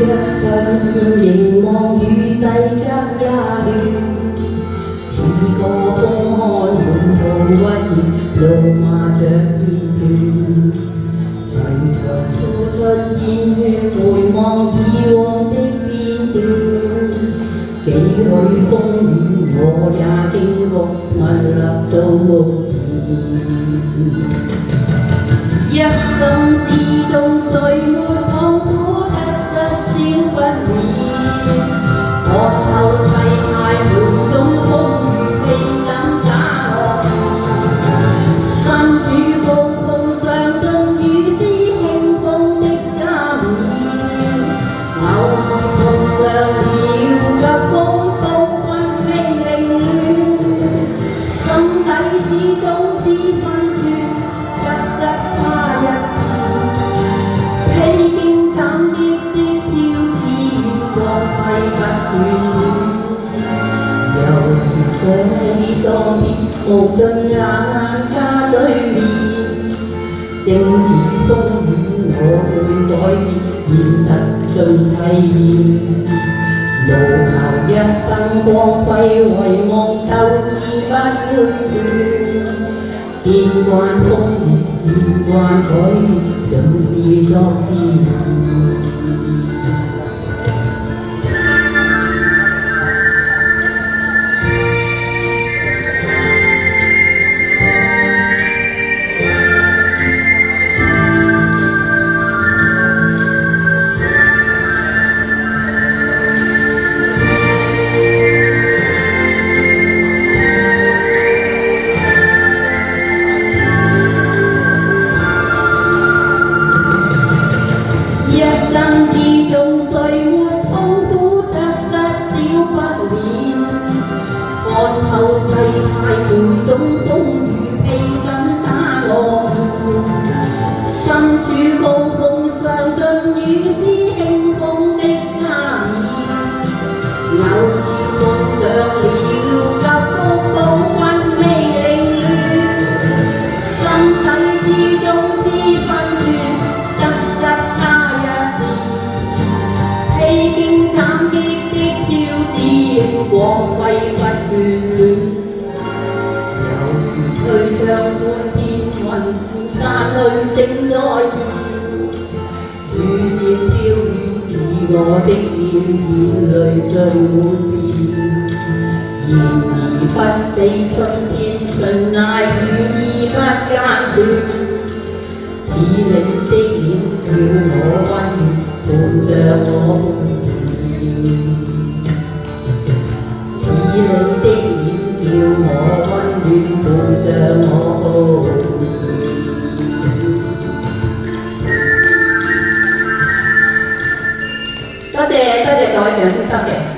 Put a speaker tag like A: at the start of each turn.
A: 長天凝望與世間也亂，似個風看滿途屈原，怒罵着片段。隨着初出煙圈，回望以往的片段，幾許風雨我也經過，屹立到目前。一生之中，誰沒痛苦得失少不免？看透世態每種風雨，披身假樂意。身處高峰上進，如是輕風的加冕。偶爾碰上了急風暴君未凌亂，心底始終知分寸，得失差一線。披荊斬棘的挑戰，光輝不眷戀。又想起當年無盡冷加嘴面，政治風雨我會改變，現實盡體現。怒求一生光輝，遺忘鬥志不會斷。見慣風雨，見慣改變，盡是作自然。一生之中，誰沒痛苦得失少不免？看透世態每種風雨，披身打樂意。身處高峰上進，如是輕風的加冕。偶爾碰上了急風暴君未凌亂，心底之中知分寸，得失差一線。披荊斬棘的挑戰，光輝不眷戀。猶如退將歡天雲線散去星再現。雨線飄遠似我的臉，眼淚最滿面。然而不死春天，循捱如意不間斷。似你的臉叫我溫暖，伴着我夢纏。似你的臉叫我溫暖，伴着我夢纏。多謝各位掌聲，多謝。